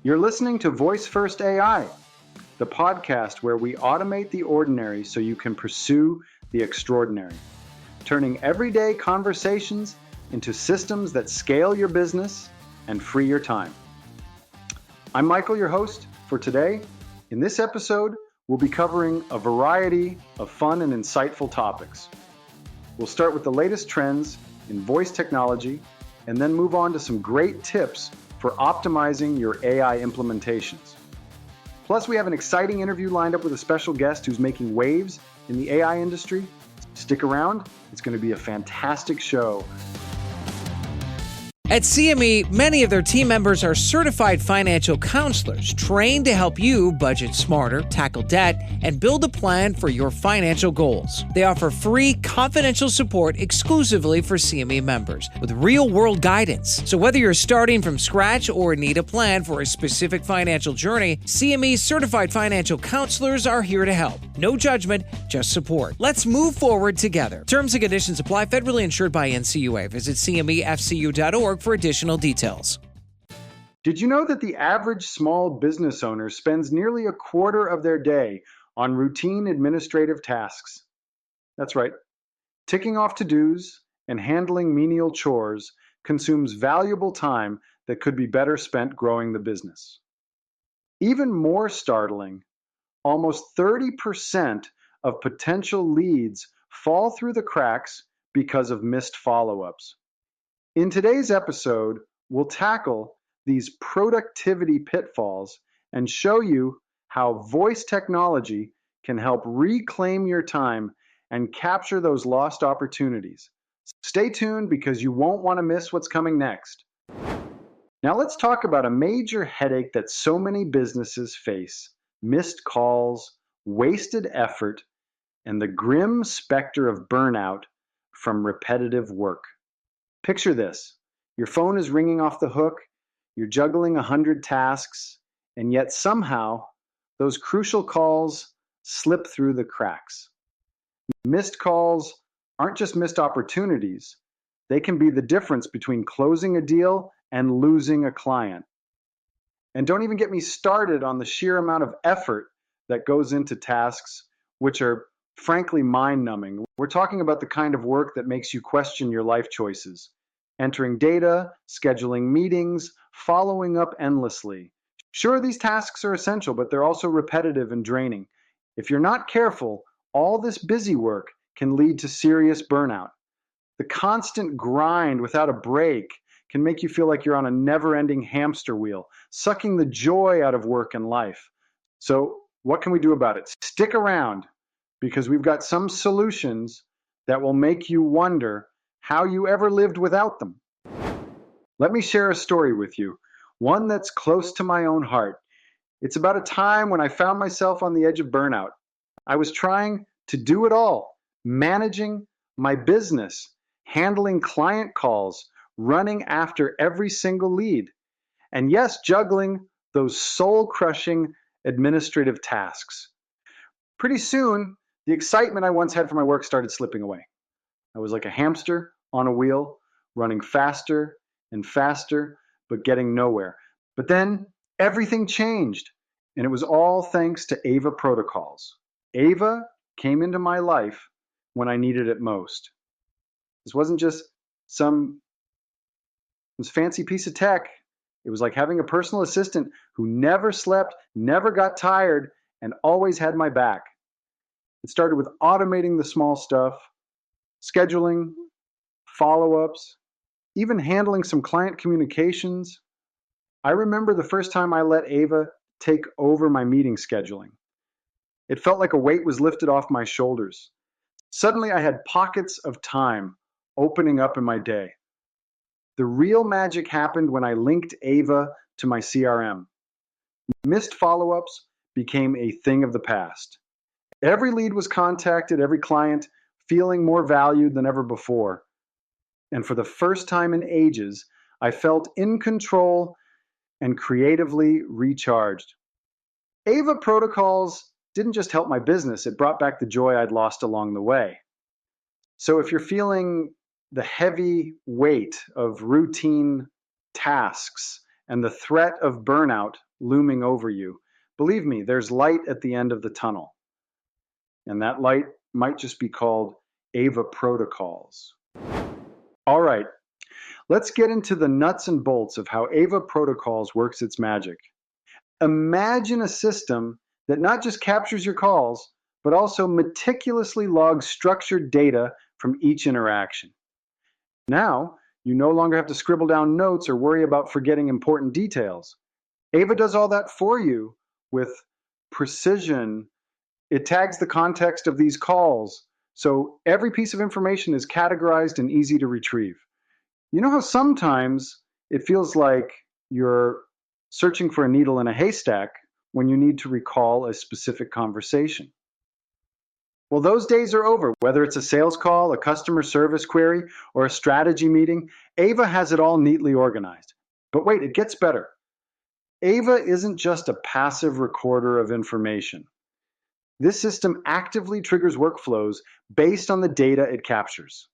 You're listening to Voice First AI, the podcast where we automate the ordinary so you can pursue the extraordinary, turning everyday conversations into systems that scale your business and free your time. I'm Michael, your host for today. In this episode, we'll be covering a variety of fun and insightful topics. We'll start with the latest trends in voice technology and then move on to some great tips for optimizing your AI implementations. Plus, we have an exciting interview lined up with a special guest who's making waves in the AI industry. Stick around, it's going to be a fantastic show. At CME, many of their team members are certified financial counselors trained to help you budget smarter, tackle debt, and build a plan for your financial goals. They offer free, confidential support exclusively for CME members with real-world guidance. So whether you're starting from scratch or need a plan for a specific financial journey, CME certified financial counselors are here to help. No judgment, just support. Let's move forward together. Terms and conditions apply. Federally insured by NCUA. Visit cmefcu.org for additional details. Did you know that the average small business owner spends nearly a quarter of their day on routine administrative tasks? That's right. Ticking off to-dos and handling menial chores consumes valuable time that could be better spent growing the business. Even more startling, almost 30% of potential leads fall through the cracks because of missed follow-ups. In today's episode, we'll tackle these productivity pitfalls and show you how voice technology can help reclaim your time and capture those lost opportunities. Stay tuned because you won't want to miss what's coming next. Now let's talk about a major headache that so many businesses face: missed calls, wasted effort, and the grim specter of burnout from repetitive work. Picture this. Your phone is ringing off the hook, you're juggling 100 tasks, and yet somehow those crucial calls slip through the cracks. Missed calls aren't just missed opportunities. They can be the difference between closing a deal and losing a client. And don't even get me started on the sheer amount of effort that goes into tasks, which are frankly mind-numbing. We're talking about the kind of work that makes you question your life choices. Entering data, scheduling meetings, following up endlessly. Sure, these tasks are essential, but they're also repetitive and draining. If you're not careful, all this busy work can lead to serious burnout. The constant grind without a break can make you feel like you're on a never-ending hamster wheel, sucking the joy out of work and life. So, what can we do about it? Stick around, because we've got some solutions that will make you wonder how you ever lived without them. Let me share a story with you, one that's close to my own heart. It's about a time when I found myself on the edge of burnout. I was trying to do it all, managing my business, handling client calls, running after every single lead, and yes, juggling those soul-crushing administrative tasks. Pretty soon, the excitement I once had for my work started slipping away. I was like a hamster on a wheel, running faster and faster, but getting nowhere. But then everything changed, and it was all thanks to Ava Protocols. Ava came into my life when I needed it most. This wasn't just some fancy piece of tech. It was like having a personal assistant who never slept, never got tired, and always had my back. It started with automating the small stuff, scheduling, follow-ups, even handling some client communications. I remember the first time I let Ava take over my meeting scheduling. It felt like a weight was lifted off my shoulders. Suddenly I had pockets of time opening up in my day. The real magic happened when I linked Ava to my CRM. Missed follow-ups became a thing of the past. Every lead was contacted, every client feeling more valued than ever before. And for the first time in ages, I felt in control and creatively recharged. Ava Protocols didn't just help my business, it brought back the joy I'd lost along the way. So if you're feeling the heavy weight of routine tasks and the threat of burnout looming over you, believe me, there's light at the end of the tunnel. And that light might just be called Ava Protocols. All right, let's get into the nuts and bolts of how Ava Protocols works its magic. Imagine a system that not just captures your calls, but also meticulously logs structured data from each interaction. Now, you no longer have to scribble down notes or worry about forgetting important details. Ava does all that for you with precision. It tags the context of these calls, so every piece of information is categorized and easy to retrieve. You know how sometimes it feels like you're searching for a needle in a haystack when you need to recall a specific conversation? Well, those days are over. Whether it's a sales call, a customer service query, or a strategy meeting, Ava has it all neatly organized. But wait, it gets better. Ava isn't just a passive recorder of information. This system actively triggers workflows based on the data it captures.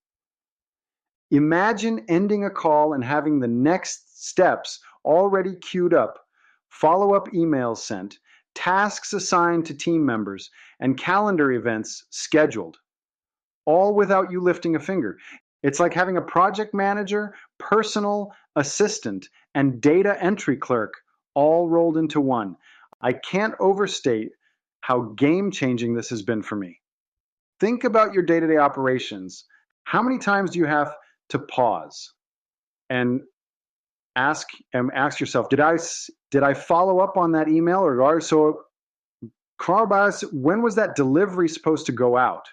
Imagine ending a call and having the next steps already queued up, follow-up emails sent, tasks assigned to team members, and calendar events scheduled, all without you lifting a finger. It's like having a project manager, personal assistant, and data entry clerk all rolled into one. I can't overstate how game-changing this has been for me. Think about your day-to-day operations. How many times do you have to pause and ask yourself, did I follow up on that email? So, when was that delivery supposed to go out?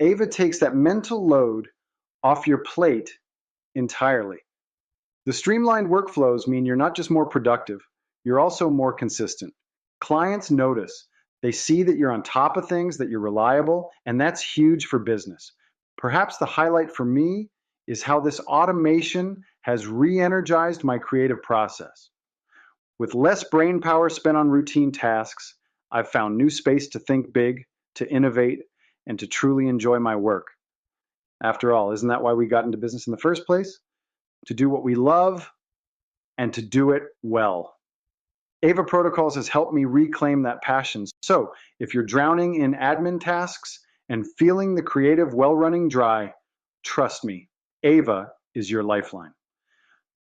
Ava takes that mental load off your plate entirely. The streamlined workflows mean you're not just more productive, you're also more consistent. Clients notice. They see that you're on top of things, that you're reliable, and that's huge for business. Perhaps the highlight for me is how this automation has re-energized my creative process. With less brain power spent on routine tasks, I've found new space to think big, to innovate, and to truly enjoy my work. After all, isn't that why we got into business in the first place? To do what we love and to do it well. Ava Protocols has helped me reclaim that passion. So if you're drowning in admin tasks and feeling the creative well running dry, trust me, Ava is your lifeline.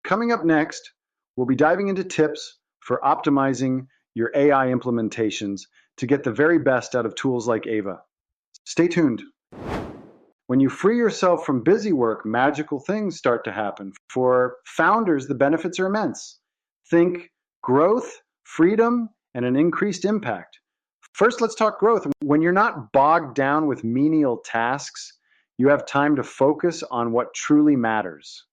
Coming up next, we'll be diving into tips for optimizing your AI implementations to get the very best out of tools like Ava. Stay tuned. When you free yourself from busy work, magical things start to happen. For founders, the benefits are immense. Think growth, freedom, and an increased impact. First, let's talk growth. When you're not bogged down with menial tasks, you have time to focus on what truly matters.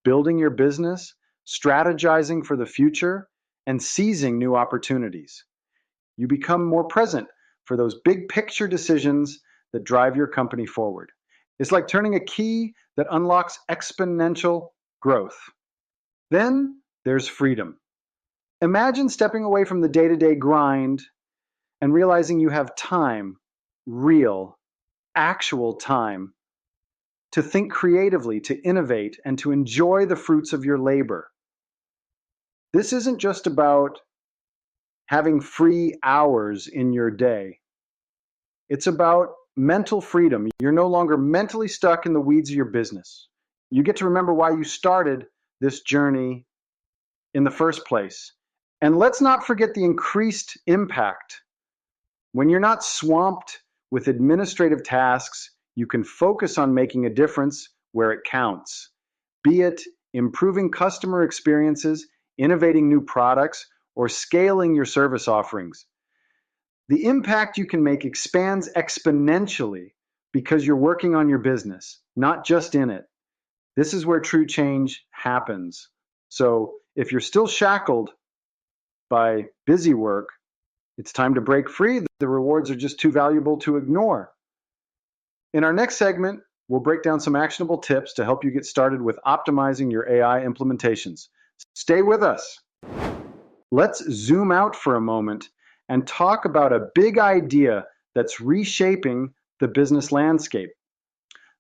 Building your business, strategizing for the future, and seizing new opportunities. You become more present for those big picture decisions that drive your company forward. It's like turning a key that unlocks exponential growth. Then there's freedom. Imagine stepping away from the day-to-day grind and realizing you have time, real, actual time, to think creatively, to innovate, and to enjoy the fruits of your labor. This isn't just about having free hours in your day. It's about mental freedom. You're no longer mentally stuck in the weeds of your business. You get to remember why you started this journey in the first place. And let's not forget the increased impact. When you're not swamped with administrative tasks, you can focus on making a difference where it counts. Be it improving customer experiences, innovating new products, or scaling your service offerings. The impact you can make expands exponentially because you're working on your business, not just in it. This is where true change happens. So if you're still shackled by busy work, it's time to break free. The rewards are just too valuable to ignore. In our next segment, we'll break down some actionable tips to help you get started with optimizing your AI implementations. Stay with us. Let's zoom out for a moment and talk about a big idea that's reshaping the business landscape.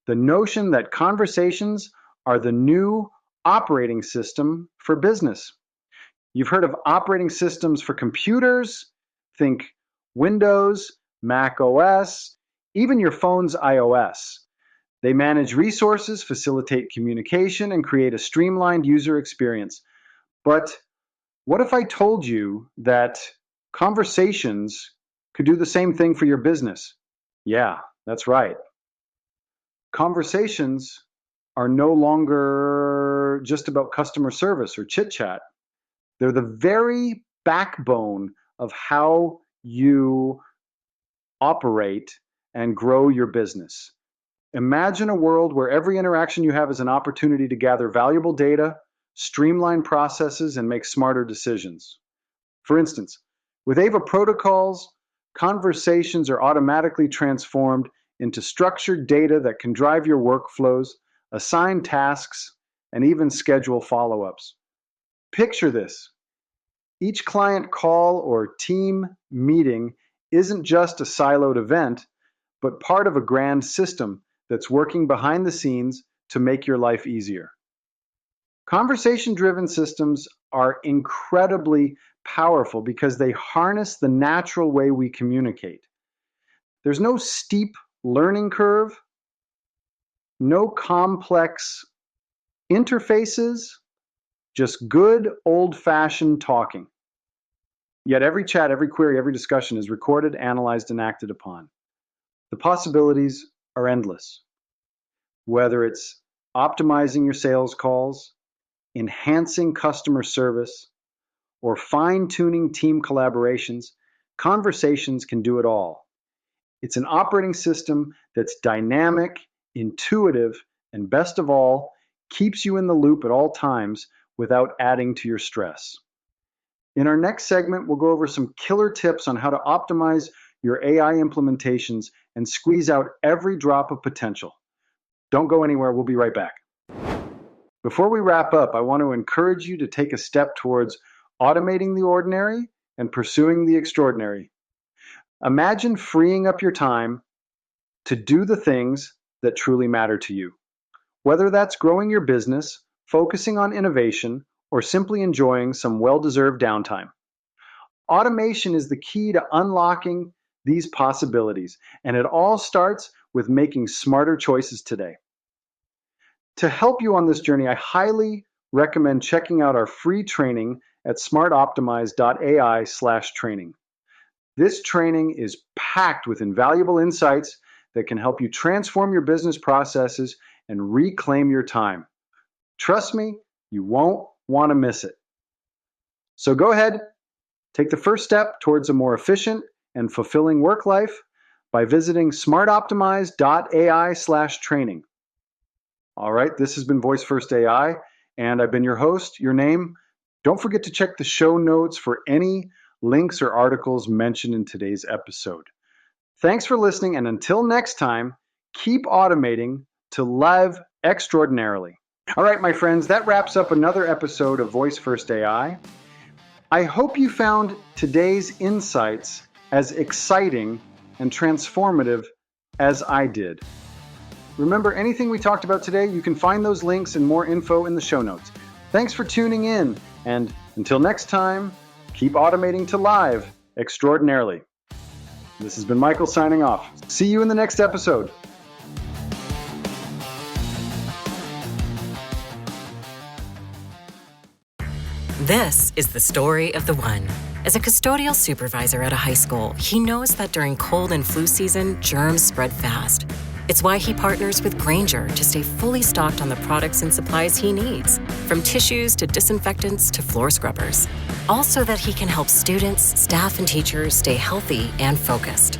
The notion that conversations are the new operating system for business. You've heard of operating systems for computers? Think Windows, Mac OS, even your phone's iOS. They manage resources, facilitate communication, and create a streamlined user experience. But what if I told you that conversations could do the same thing for your business? Yeah, that's right. Conversations are no longer just about customer service or chit chat. They're the very backbone of how you operate and grow your business. Imagine a world where every interaction you have is an opportunity to gather valuable data, streamline processes, and make smarter decisions. For instance, with Ava Protocols, conversations are automatically transformed into structured data that can drive your workflows, assign tasks, and even schedule follow-ups. Picture this. Each client call or team meeting isn't just a siloed event, but part of a grand system that's working behind the scenes to make your life easier. Conversation-driven systems are incredibly powerful because they harness the natural way we communicate. There's no steep learning curve, no complex interfaces, just good old-fashioned talking. Yet every chat, every query, every discussion is recorded, analyzed, and acted upon. The possibilities are endless. Whether it's optimizing your sales calls, enhancing customer service, or fine-tuning team collaborations, conversations can do it all. It's an operating system that's dynamic, intuitive, and best of all, keeps you in the loop at all times without adding to your stress. In our next segment, we'll go over some killer tips on how to optimize your AI implementations and squeeze out every drop of potential. Don't go anywhere, we'll be right back. Before we wrap up, I want to encourage you to take a step towards automating the ordinary and pursuing the extraordinary. Imagine freeing up your time to do the things that truly matter to you. Whether that's growing your business, focusing on innovation, or simply enjoying some well-deserved downtime. Automation is the key to unlocking these possibilities, and it all starts with making smarter choices today. To help you on this journey, I highly recommend checking out our free training at smartoptimize.ai/training. This training is packed with invaluable insights that can help you transform your business processes and reclaim your time. Trust me, you won't want to miss it. So go ahead, take the first step towards a more efficient and fulfilling work life by visiting smartoptimize.ai/training. All right, this has been Voice First AI, and I've been your host. Your name? Don't forget to check the show notes for any links or articles mentioned in today's episode. Thanks for listening, and until next time, keep automating to live extraordinarily. All right, my friends, that wraps up another episode of Voice First AI. I hope you found today's insights as exciting and transformative as I did. Remember, anything we talked about today, you can find those links and more info in the show notes. Thanks for tuning in, and until next time, keep automating to live extraordinarily. This has been Michael signing off. See you in the next episode. This is the story of the one. As a custodial supervisor at a high school, he knows that during cold and flu season, germs spread fast. It's why he partners with Grainger to stay fully stocked on the products and supplies he needs, from tissues to disinfectants to floor scrubbers. All so that he can help students, staff, and teachers stay healthy and focused.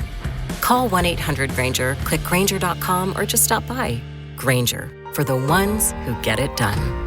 Call 1-800-GRAINGER, click Grainger.com, or just stop by. Grainger, for the ones who get it done.